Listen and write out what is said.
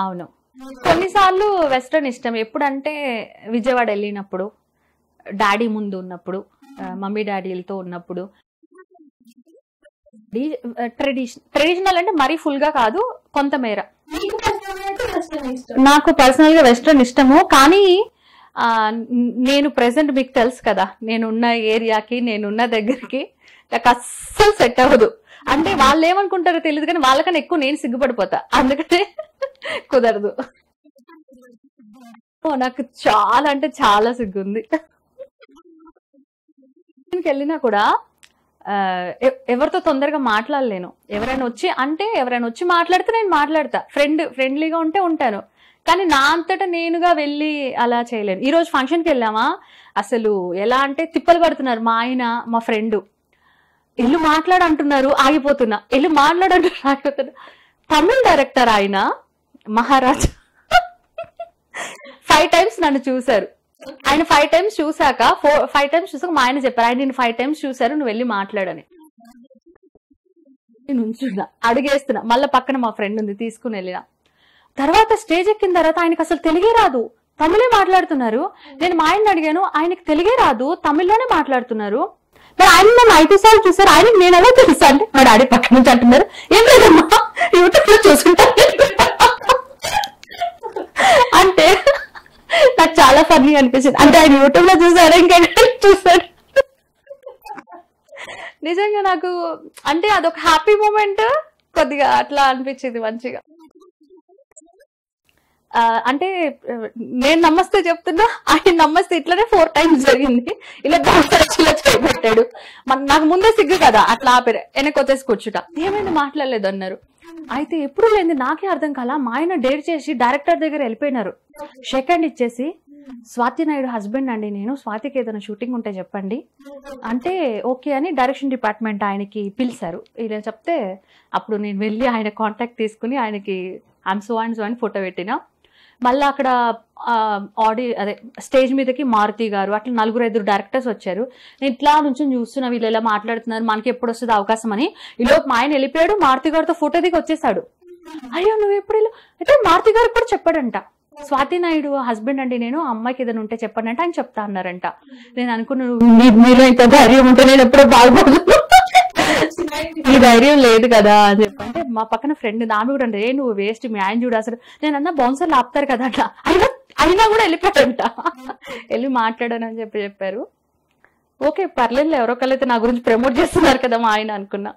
అవును. కొన్నిసార్లు వెస్ట్రన్ ఇష్టం. ఎప్పుడంటే విజయవాడ వెళ్ళినప్పుడు, డాడీ ముందు ఉన్నప్పుడు, మమ్మీ డాడీలతో ఉన్నప్పుడు. ట్రెడిషనల్ అంటే మరీ ఫుల్ గా కాదు, కొంతమేర. నాకు పర్సనల్ గా వెస్ట్రన్ ఇష్టము. కానీ నేను ప్రెసెంట్ మీకు తెలుసు కదా, నేనున్న ఏరియాకి, నేనున్న దగ్గరికి నాకు అస్సలు సెట్ అవ్వదు. అంటే వాళ్ళు ఏమనుకుంటారో తెలియదు, కానీ వాళ్ళకన్నా ఎక్కువ నేను సిగ్గుపడిపోతా. అందుకనే కుదరదు. నాకు చాలా అంటే చాలా సిగ్గుంది. వెళ్ళినా కూడా ఎవరితో తొందరగా మాట్లాడలేను. ఎవరైనా వచ్చి మాట్లాడితే నేను మాట్లాడతా. ఫ్రెండ్లీగా ఉంటే ఉంటాను. కానీ నా అంతటా నేనుగా వెళ్ళి అలా చేయలేను. ఈ రోజు ఫంక్షన్కి వెళ్ళామా, అసలు ఎలా అంటే తిప్పలు పడుతున్నారు మా ఆయన, మా ఫ్రెండ్. ఇల్లు మాట్లాడంటున్నారు, ఆగిపోతున్నా. ఇల్లు మాట్లాడంటున్నారు, ఆగిపోతున్నా. తమిళ్ డైరెక్టర్ ఆయన, మహారాజ్. 5 times నన్ను చూశారు. ఆయన 5 times చూసాక 5 times చూసాక మా ఆయన చెప్పారు, ఆయన నేను 5 times చూశారు, నువ్వు వెళ్ళి మాట్లాడని. నేను ఉంచున్నా, అడిగేస్తున్నా. మళ్ళీ పక్కన మా ఫ్రెండ్ ఉంది, తీసుకుని వెళ్ళిన తర్వాత స్టేజ్ ఎక్కిన తర్వాత ఆయనకి అసలు తెలుగే రాదు, తమిళే మాట్లాడుతున్నారు. నేను మా ఆయన్ని అడిగాను, ఆయనకి తెలుగే రాదు, తమిళ్లోనే మాట్లాడుతున్నారు. మరి ఆయన నన్ను 5 సార్లు చూసారు, ఆయనకి నేను ఎలా తెలుసా అంటే, మా డాడీ పక్క నుంచి అంటున్నారు, ఏం లేదమ్మా యూట్యూబ్ లో చూసుకుంటాను అంటే. నాకు చాలా ఫన్నీ అనిపించింది. అంటే ఆయన యూట్యూబ్ లో చూసారు, ఇంకెక్కడ చూసారు. నిజంగా నాకు అంటే అదొక హ్యాపీ మూమెంట్. కొద్దిగా అట్లా అనిపించింది మంచిగా. అంటే నేను నమస్తే చెప్తున్నా, ఆయన నమస్తే ఇట్లనే 4 times జరిగింది. ఇలా ఇలా చేయబెట్టాడు. నాకు ముందే సిగ్గు కదా, అట్లా ఆపారు. వెనక్కి వచ్చేసి కూర్చుట. ఏమైంది మాట్లాడలేదు అన్నారు. అయితే ఎప్పుడు లేని నాకే అర్థం కాల, మా ఆయన డేర్ చేసి డైరెక్టర్ దగ్గర వెళ్ళిపోయినారు. షేక్ హ్యాండ్ ఇచ్చేసి, స్వాతి నాయుడు హస్బెండ్ అండి నేను, స్వాతికి ఏదైనా షూటింగ్ ఉంటే చెప్పండి అంటే ఓకే అని డైరెక్షన్ డిపార్ట్మెంట్ ఆయనకి పిలిచారు. ఇలా చెప్తే అప్పుడు నేను వెళ్ళి ఆయన కాంటాక్ట్ తీసుకుని ఆయనకి ఐఎమ్ సో అండ్ సో అని ఫోటో పెట్టిన. మళ్ళీ అక్కడ స్టేజ్ మీదకి మారుతి గారు, అట్లా 4-5 డైరెక్టర్స్ వచ్చారు. నేను ఇట్లా నుంచి చూస్తున్నా, వీళ్ళు ఎలా మాట్లాడుతున్నారు, మనకి ఎప్పుడు వస్తుంది అవకాశం అని. ఈలోపు మా ఆయన వెళ్ళిపోయాడు, మారుతి గారితో ఫోటో దిగి వచ్చేసాడు. అయ్యో నువ్వు ఎప్పుడు అయితే మారుతి గారికి కూడా చెప్పాడంట, స్వాతి నాయుడు హస్బెండ్ అండి నేను, అమ్మాయికి ఏదైనా ఉంటే చెప్పండి అంటే ఆయన చెప్తా అన్నారంట. నేను అనుకున్నాను, మీలో ఇంత ధైర్యం ఉంటే నేను ఎప్పుడో బాగుపడదు, ఈ ధైర్యం లేదు కదా అని చెప్పంటే, మా పక్కన ఫ్రెండ్ నాన్న కూడా అంటే, నువ్వు వేస్ట్, మీ ఆయన చూడు అసలు. నేను అన్నా బౌన్సర్లు ఆపుతారు కదా అట్లా, అయినా కూడా వెళ్ళిపోయాడంట. వెళ్ళి మాట్లాడానని చెప్పారు. ఓకే పర్లేదు, ఎవరో ఒకళ్ళైతే నా గురించి ప్రమోట్ చేస్తున్నారు కదా మా ఆయన అనుకున్నా.